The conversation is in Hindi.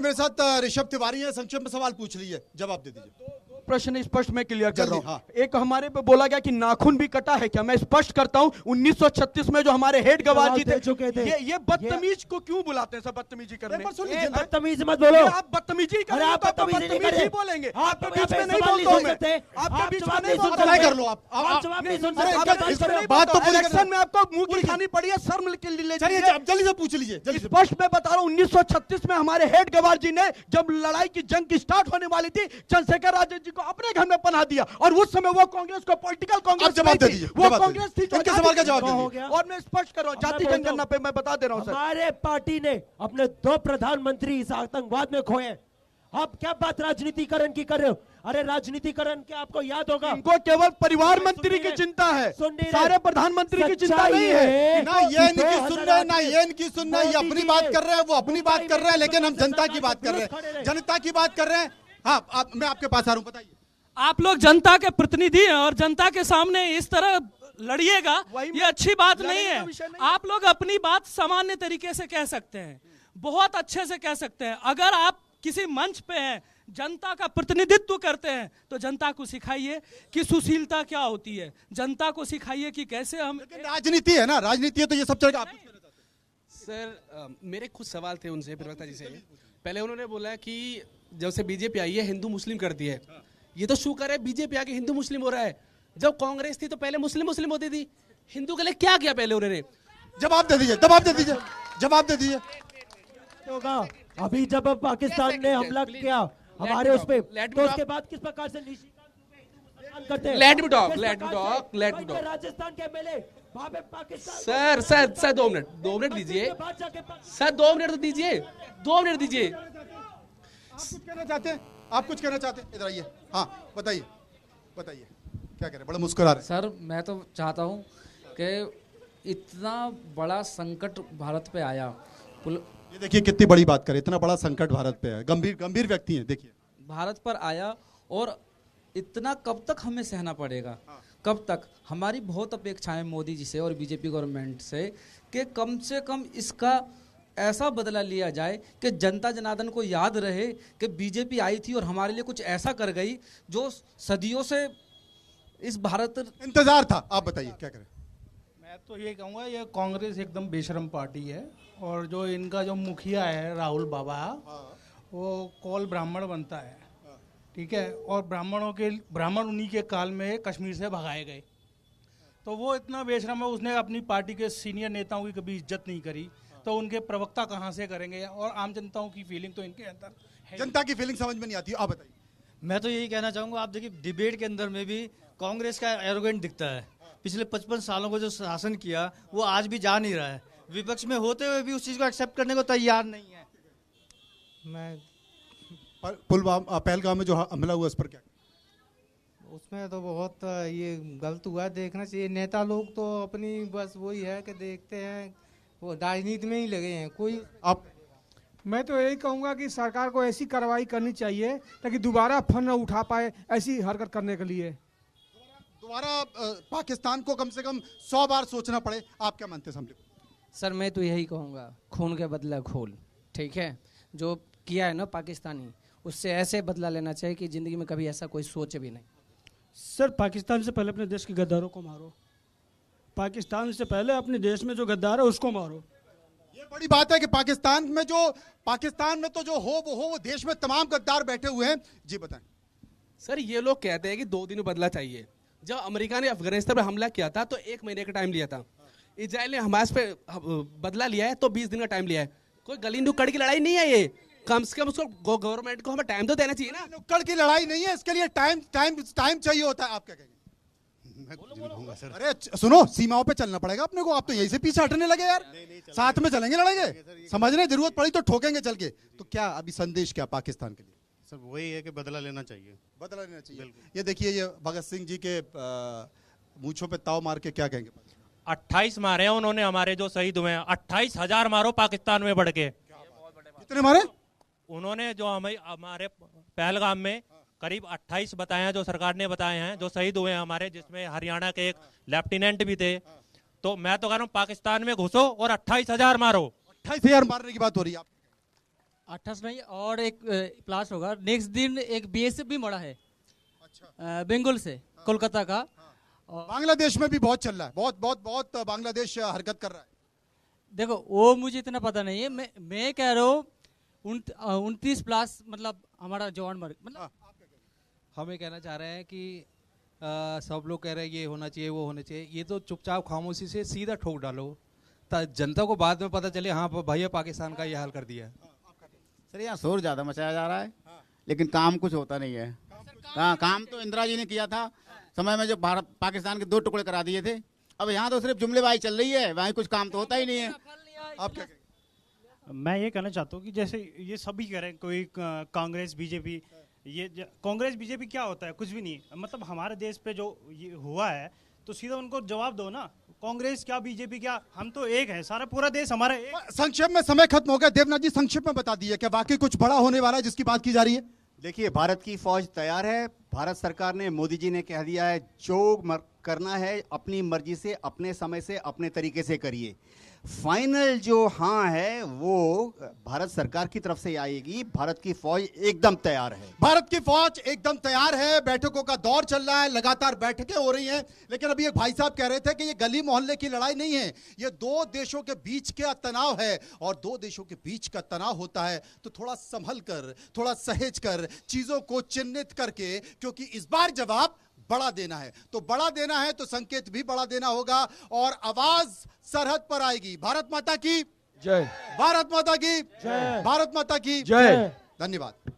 मेरे साथ ऋषभ तिवारी है, संक्षेप में सवाल पूछ लीजिए, जवाब दे दीजिए। प्रश्न स्पष्ट मैं क्लियर कर रहा हूं। हाँ। एक हमारे पे बोला गया कि नाखून भी कटा है क्या? मैं स्पष्ट करता हूं 1936 में जो हमारे हेड गवार जी थे, ये बदतमीज को क्यों बुलाते हैं? सब बदतमीजी करने। बदतमीज मत बोलो। आप बदतमीजी कर रहे हो, आप बदतमीजी बोलेंगे। आपके बीच में नहीं बोलता हूं मैं, आपके बीच में नहीं बोलता हूं। कर लो आप जवाब नहीं सुन सकते। बात तो पूरी इलेक्शन में आपको मुंह की खानी पड़ी है, शर्म के लिए। चलिए जल्दी से पूछ लीजिए। स्पष्ट मैं बता रहा हूं 1936 में हमारे हेड गवार जी ने जब लड़ाई की जंग की स्टार्ट होने वाली थी, चंद्रशेखर आजाद जी को अपने घर में पनाह दिया और उस समय वो कांग्रेस को पॉलिटिकल कांग्रेस जवाब दे दीजिए, वो कांग्रेस थी। इनके सवाल का जवाब हो गया। और मैं स्पष्ट कर रहा हूं जाति जनगणना पे मैं बता दे रहा हूं सर, हमारे पार्टी ने अपने 2 प्रधानमंत्री इस आतंकवाद में खोए। आप क्या बात राजनीतिकरण की कर रहे हो? अरे राजनीतिकरण क्या आपको याद होगा? इनको केवल परिवार मंत्री की चिंता है, सारे प्रधानमंत्री की चिंता नहीं है। ना ये इनकी सुन रहे हैं, ना ये इनकी सुन रहे हैं। ये अपनी बात कर रहे हैं, वो अपनी बात कर रहे हैं, लेकिन हम जनता की बात कर रहे हैं, जनता की बात कर रहे हैं। हाँ, मैं आपके पास आ रहा हूं, बताइए। आप लोग जनता के प्रतिनिधि हैं और जनता के सामने इस तरह लड़िएगा, ये अच्छी बात नहीं है। आप लोग अपनी बात सामान्य तरीके से कह सकते हैं, बहुत अच्छे से कह सकते हैं। अगर आप किसी मंच पे हैं, जनता का प्रतिनिधित्व करते हैं, तो जनता को सिखाइए कि सुशीलता क्या होती है, जनता को सिखाइए कि कैसे हम। राजनीति है ना, राजनीति है तो ये सब चलेगा। सर मेरे कुछ सवाल थे उनसे, प्रवक्ता जी से। पहले उन्होंने बोला कि जब से बीजेपी आई है हिंदू मुस्लिम करती है। ये तो शुक्र है बीजेपी आके हिंदू मुस्लिम हो रहा है। जब कांग्रेस थी तो पहले मुस्लिम मुस्लिम होती थी। हिंदू के लिए क्या किया पहले उन्होंने? जवाब दे दीजिए, जवाब दे दीजिए, जवाब दे दीजिए। होगा अभी जब पाकिस्तान ने हमला किया हमारे उस पे, तो उसके बाद किस प्रकार से करते हैं? Let me talk, let me talk, let me talk. Rajasthan के एमएलए वहां पे पाकिस्तान। सर 2 मिनट दीजिए सर, 2 मिनट तो दीजिए, 2 मिनट दीजिए। आप कुछ कहना चाहते हैं? आप कुछ कहना चाहते हैं? इधर आइए। हाँ बताइए, बताइए क्या कह रहे हैं? बड़ा मुस्कुरा रहे। सर मैं तो चाहता हूँ कि इतना बड़ा संकट भारत पे आया। ये देखिए कितनी बड़ी बात करें, इतना बड़ा संकट भारत पे है, गंभीर व्यक्ति हैं। देखिए भारत पर आया और इतना कब तक हमें सहना पड़ेगा? कब तक? हमारी बहुत अपेक्षाएं मोदी जी से और बीजेपी गवर्नमेंट से कम इसका ऐसा बदला लिया जाए कि जनता जनार्दन को याद रहे कि बीजेपी आई थी और हमारे लिए कुछ ऐसा कर गई जो सदियों से इस भारत इंतजार था। आप बताइए क्या करें? मैं तो ये कहूँगा ये कांग्रेस एकदम बेशरम पार्टी है, और जो इनका जो मुखिया है राहुल बाबा, वो कौल ब्राह्मण बनता है, ठीक है, और ब्राह्मण उन्हीं के काल में कश्मीर से भगाए गए। तो वो इतना बेशरम है, उसने अपनी पार्टी के सीनियर नेताओं की कभी इज्जत नहीं करी, तो उनके प्रवक्ता कहाँ से करेंगे? और आम जनताओं की फीलिंग तो इनके अंदर है। जनता की फीलिंग समझ में नहीं आती। आप बताइए। मैं तो यही कहना चाहूँगा, आप देखिए डिबेट के अंदर में भी कांग्रेस का एरोगेंट दिखता है। पिछले 55 सालों को जो शासन किया वो आज भी जा नहीं रहा है, विपक्ष में होते हुए भी उस चीज़ को एक्सेप्ट करने को तैयार नहीं है। मैं पहलगाम में जो हमला हुआ उस पर क्या? उसमें तो बहुत ये गलत हुआ, देखना चाहिए। नेता लोग तो अपनी बस वही है कि देखते हैं, वो राजनीति में ही लगे हैं। कोई आप मैं तो यही कहूँगा कि सरकार को ऐसी कार्रवाई करनी चाहिए ताकि दोबारा फंड न उठा पाए ऐसी हरकत करने के लिए। दोबारा पाकिस्तान को कम से कम 100 बार सोचना पड़े। आप क्या मानते हैं? सर मैं तो यही कहूँगा, खून के बदला खोल, ठीक है? जो किया है ना पाकिस्तानी, उससे ऐसे बदला लेना चाहिए कि ज़िंदगी में कभी ऐसा कोई सोचे भी नहीं। सर पाकिस्तान से पहले अपने देश के गद्दारों को मारो, पाकिस्तान से पहले अपने देश में जो गद्दार है उसको मारो। ये बड़ी बात है कि पाकिस्तान में तो जो हो वो देश में तमाम गद्दार बैठे हुए हैं। जी बताएं। सर ये लोग कहते हैं कि 2 दिन बदला चाहिए। जब अमेरिका ने अफगानिस्तान पर हमला किया था तो 1 महीने का टाइम लिया था। इजराइल ने हमास पे बदला लिया है तो 20 दिन का टाइम लिया है। कोई गली नुक्कड़ की लड़ाई नहीं है ये। कम से कम उसको गवर्नमेंट को हमें टाइम तो देना चाहिए ना। नुक्कड़ की लड़ाई नहीं है, इसके लिए टाइम चाहिए होता है। आप क्या कहेंगे? मैं सर। अरे सुनो, सीमाओं पे चलना पड़ेगा अपने को। आप तो यहीं से पीछे हटने लगे यार। साथ में चलेंगे, लड़ेंगे, समझने जरूरत पड़ी तो ठोकेंगे चल के। तो क्या अभी संदेश क्या पाकिस्तान के लिए? सर वही है कि बदला लेना चाहिए, बदला लेना चाहिए। ये देखिए, ये भगत सिंह जी के मूंछों पे ताव मार के क्या कहेंगे? 28 मारे हैं उन्होंने हमारे जो शहीद हुए हैं। 28,000 मारो पाकिस्तान में बढ़ के। कितने मारे उन्होंने? जो हमारे पहलगाम में करीब 28 बताए हैं, जो सरकार ने बताए हैं, जो शहीद हुए हैं हमारे, जिसमें हरियाणा के एक लेफ्टिनेंट भी थे। तो मैं तो कह रहा हूँ पाकिस्तान में घुसो और 28,000 मारो। 28,000 मारने की बात हो रही है। 28 नहीं और एक ब्लास्ट होगा। नेक्स्ट दिन एक बीएसएफ भी मरा है, बंगाल से, कोलकाता का। बांग्लादेश में भी बहुत चल रहा है, बहुत बहुत बहुत बांग्लादेश हरकत कर रहा है। देखो वो मुझे इतना पता नहीं है, मैं कह रहा हूँ 29 प्लस मतलब हमारा जवान मर, मतलब हम ये कहना चाह रहे हैं कि सब लोग कह रहे हैं ये होना चाहिए वो होना चाहिए, ये तो चुपचाप खामोशी से सीधा ठोक डालो, जनता को बाद में पता चले हाँ भैया पाकिस्तान का ये हाल कर दिया। सर यहाँ शोर ज़्यादा मचाया जा रहा है, लेकिन काम कुछ होता नहीं है। काम तो इंदिरा जी ने किया था समय में, जो भारत पाकिस्तान के 2 टुकड़े करा दिए थे। अब यहाँ तो सिर्फ जुमलेबाजी चल रही है, वहाँ कुछ काम तो होता ही नहीं है। आप क्या कहेंगे? मैं ये कहना चाहता हूँ कि जैसे ये सभी कह रहे हैं, कोई कांग्रेस बीजेपी, ये कांग्रेस बीजेपी क्या होता है, कुछ भी नहीं। मतलब हमारे देश पे जो ये हुआ है तो सीधा उनको जवाब दो ना, कांग्रेस क्या बीजेपी क्या, हम तो एक है, सारा पूरा देश हमारा एक। संक्षेप में समय खत्म हो गया, देवनाथ जी संक्षेप में बता दिए, क्या वाकई कुछ बड़ा होने वाला है जिसकी बात की जा रही है? देखिए, भारत की फौज तैयार है। भारत सरकार ने, मोदी जी ने कह दिया है जो करना है अपनी मर्जी से, अपने समय से, अपने तरीके से करिए। फाइनल जो हाँ है वो भारत सरकार की तरफ से आएगी। भारत की फौज एकदम तैयार है। भारत की फौज एकदम तैयार है। बैठकों का दौर चल रहा है, लगातार बैठकें हो रही हैं। लेकिन अभी एक भाई साहब कह रहे थे कि ये गली मोहल्ले की लड़ाई नहीं है, ये 2 देशों के बीच का तनाव है। और 2 देशों के बीच का तनाव होता है तो थोड़ा संभल कर, थोड़ा सहेज कर, चीजों को चिन्हित करके, क्योंकि इस बार जवाब बड़ा देना है। तो बड़ा देना है तो संकेत भी बड़ा देना होगा और आवाज सरहद पर आएगी। भारत माता की जय, भारत माता की जय, भारत माता की जय। धन्यवाद।